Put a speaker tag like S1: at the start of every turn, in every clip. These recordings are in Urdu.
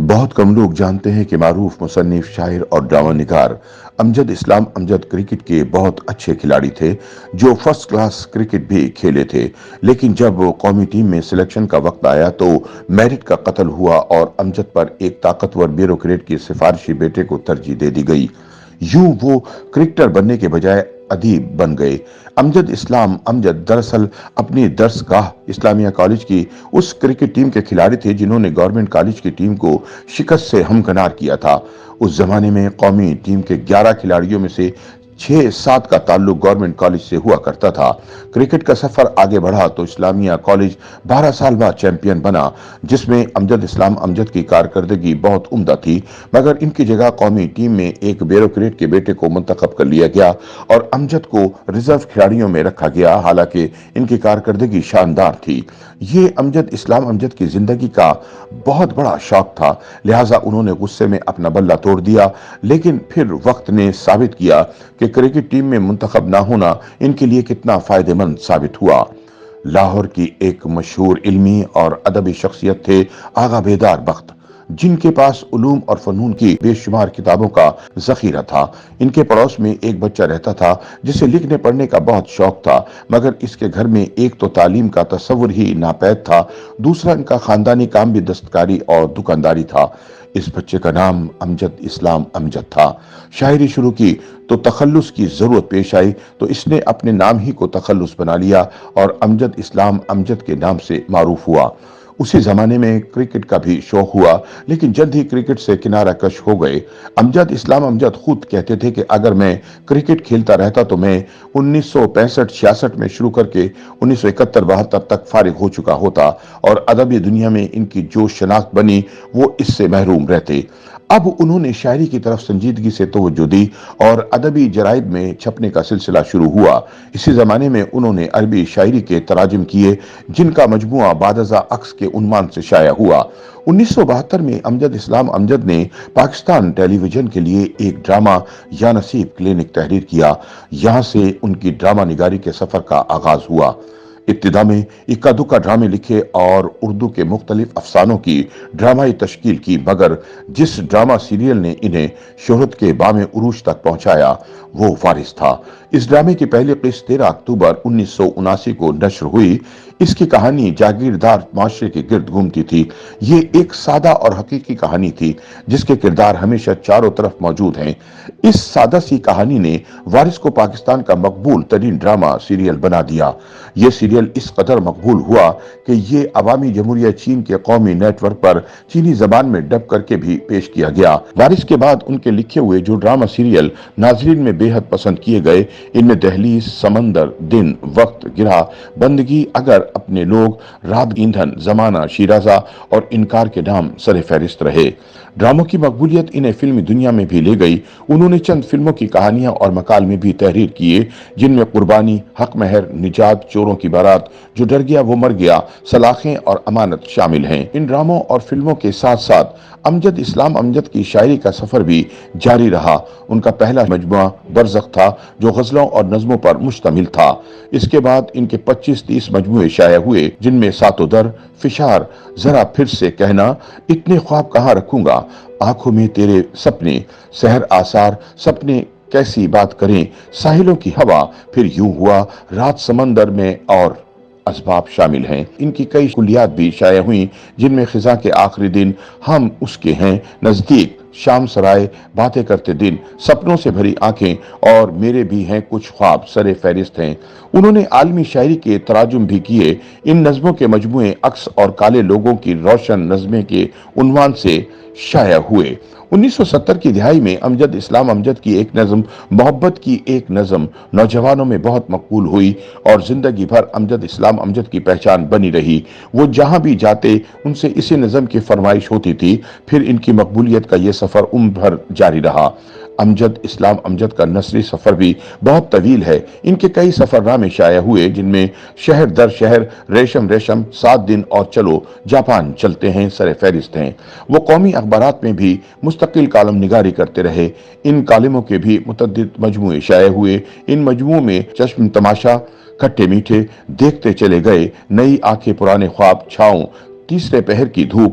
S1: بہت کم لوگ جانتے ہیں کہ معروف مصنف، شاعر اور ڈرامہ نگار امجد اسلام امجد کرکٹ کے بہت اچھے کھلاڑی تھے جو فرسٹ کلاس کرکٹ بھی کھیلے تھے، لیکن جب قومی ٹیم میں سلیکشن کا وقت آیا تو میرٹ کا قتل ہوا اور امجد پر ایک طاقتور بیوروکریٹ کی سفارشی بیٹے کو ترجیح دے دی گئی۔ یوں وہ کرکٹر بننے کے بجائے ادیب بن گئے۔ امجد اسلام امجد دراصل اپنی درس گاہ اسلامیہ کالج کی اس کرکٹ ٹیم کے کھلاڑی تھے جنہوں نے گورنمنٹ کالج کی ٹیم کو شکست سے ہمکنار کیا تھا۔ اس زمانے میں قومی ٹیم کے 11 کھلاڑیوں میں سے 6-7 کا تعلق گورنمنٹ کالج سے ہوا کرتا تھا۔ کرکٹ کا سفر آگے بڑھا تو اسلامیہ کالج 12 سال بعد چیمپئن بنا، جس میں امجد اسلام امجد کی کارکردگی بہت عمدہ تھی، مگر ان کی جگہ قومی ٹیم میں ایک بیوروکریٹ کے بیٹے کو منتخب کر لیا گیا اور امجد کو ریزرو کھلاڑیوں میں رکھا گیا، حالانکہ ان کی کارکردگی شاندار تھی۔ یہ امجد اسلام امجد کی زندگی کا بہت بڑا شوق تھا، لہٰذا انہوں نے غصے میں اپنا بلہ توڑ دیا، لیکن پھر وقت نے ثابت کیا کہ کرکٹ ٹیم میں منتخب نہ ہونا ان کے لیے کتنا فائدہ مند ثابت ہوا۔ لاہور کی ایک مشہور علمی اور ادبی شخصیت تھے آغا بیدار بخت، جن کے پاس علوم اور فنون کی بے شمار کتابوں کا ذخیرہ تھا۔ ان کے پڑوس میں ایک بچہ رہتا تھا جسے لکھنے پڑھنے کا بہت شوق تھا، مگر اس کے گھر میں ایک تو تعلیم کا تصور ہی ناپید تھا، دوسرا ان کا خاندانی کام بھی دستکاری اور دکانداری تھا۔ اس بچے کا نام امجد اسلام امجد تھا۔ شاعری شروع کی تو تخلص کی ضرورت پیش آئی تو اس نے اپنے نام ہی کو تخلص بنا لیا اور امجد اسلام امجد کے نام سے معروف ہوا۔ اسی زمانے میں کرکٹ کا بھی شوق ہوا، لیکن جلد ہی کرکٹ سے کنارہ کش ہو گئے۔ امجد اسلام امجد خود کہتے تھے کہ اگر میں کرکٹ کھیلتا رہتا تو میں 1965-66 میں شروع کر کے 1971-72 تک فارغ ہو چکا ہوتا اور ادبی دنیا میں ان کی جو شناخت بنی وہ اس سے محروم رہتے۔ اب انہوں نے شاعری کی طرف سنجیدگی سے توجہ دی اور ادبی جرائد میں چھپنے کا سلسلہ شروع ہوا۔ اسی زمانے میں انہوں نے عربی شاعری کے تراجم کیے، جن کا مجموعہ بعد ازاں عکس کے عنوان سے شائع ہوا۔ 1972 میں امجد اسلام امجد نے پاکستان ٹیلی ویژن کے لیے ایک ڈرامہ یا نصیب کلینک تحریر کیا۔ یہاں سے ان کی ڈرامہ نگاری کے سفر کا آغاز ہوا۔ ابتدا میں اکا دکا ڈرامے لکھے اور اردو کے مختلف افسانوں کی ڈرامائی تشکیل کی، مگر جس ڈرامہ سیریل نے انہیں شہرت کے بام عروج تک پہنچایا وہ وارث تھا۔ اس ڈرامے کی پہلی قسط 13 اکتوبر 1979 کو نشر ہوئی۔ اس کی کہانی جاگیردار معاشرے کے گرد گھومتی تھی۔ یہ ایک سادہ اور حقیقی کہانی تھی جس کے کردار ہمیشہ چاروں طرف موجود ہیں۔ اس سادہ سی کہانی نے وارث کو پاکستان کا مقبول ترین ڈرامہ سیریل بنا دیا۔ یہ سیریل اس قدر مقبول ہوا کہ یہ عوامی جمہوریہ چین کے قومی نیٹ ورک پر چینی زبان میں ڈب کر کے بھی پیش کیا گیا۔ وارث کے بعد ان کے لکھے ہوئے جو ڈرامہ سیریل ناظرین میں بے حد پسند کیے گئے، ان میں دہلیز، سمندر، دن، وقت، گرہ، بندگی، اگر، اپنے لوگ، رات، ایندھن، زمانہ، شیرازہ اور انکار کے نام سر فہرست رہے۔ ڈراموں کی مقبولیت انہیں فلمی دنیا میں بھی لے گئی۔ انہوں نے چند فلموں کی کہانیاں اور مکالمے بھی تحریر کیے، جن میں قربانی، حق مہر، نجات، چوروں کی بارات، جو ڈر گیا وہ مر گیا، سلاخیں اور امانت شامل ہیں۔ ان ڈراموں اور فلموں کے ساتھ ساتھ امجد اسلام امجد کی شاعری کا سفر بھی جاری رہا۔ ان کا پہلا مجموعہ برزخ تھا جو غزلوں اور نظموں پر مشتمل تھا۔ اس کے بعد ان کے 25-30 مجموعے شائع ہوئے، جن میں ساتوں در، فشار، ذرا پھر سے کہنا، اتنے خواب کہاں رکھوں گا، آنکھوں میں تیرے سپنے، سحر آثار، سپنے کیسی بات کریں، ساحلوں کی ہوا، پھر یوں ہوا، رات سمندر میں اور اسباب شامل ہیں۔ ان کی کئی کلیات بھی شائع ہوئیں، جن میں خزاں کے آخری دن، ہم اس کے ہیں نزدیک، شام سرائے، باتیں کرتے دن، سپنوں سے بھری آنکھیں اور میرے بھی ہیں کچھ خواب سر فہرست ہیں۔ انہوں نے عالمی شاعری کے تراجم بھی کیے۔ ان نظموں کے مجموعے عکس اور کالے لوگوں کی روشن نظمیں کے عنوان سے شائع ہوئے۔ 1970 کی دہائی میں امجد اسلام امجد کی ایک نظم محبت کی ایک نظم نوجوانوں میں بہت مقبول ہوئی اور زندگی بھر امجد اسلام امجد کی پہچان بنی رہی۔ وہ جہاں بھی جاتے ان سے اسی نظم کی فرمائش ہوتی تھی۔ پھر ان کی مقبولیت کا یہ سفر عمر بھر جاری رہا۔ امجد اسلام امجد کا نثری سفر بھی بہت طویل ہے۔ ان کے کئی سفر نامے شائع ہوئے، جن میں شہر در شہر، ریشم ریشم، 7 دن اور چلو جاپان چلتے ہیں سر فہرست ہیں۔ وہ قومی اخبارات میں بھی مستقل کالم نگاری کرتے رہے۔ ان کالموں کے بھی متعدد مجموعے شائع ہوئے۔ ان مجموعوں میں چشم تماشا، کھٹے میٹھے، دیکھتے چلے گئے، نئی آنکھیں پرانے خواب، چھاؤں، تیسرے پہر کی دھوپ،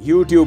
S2: YouTube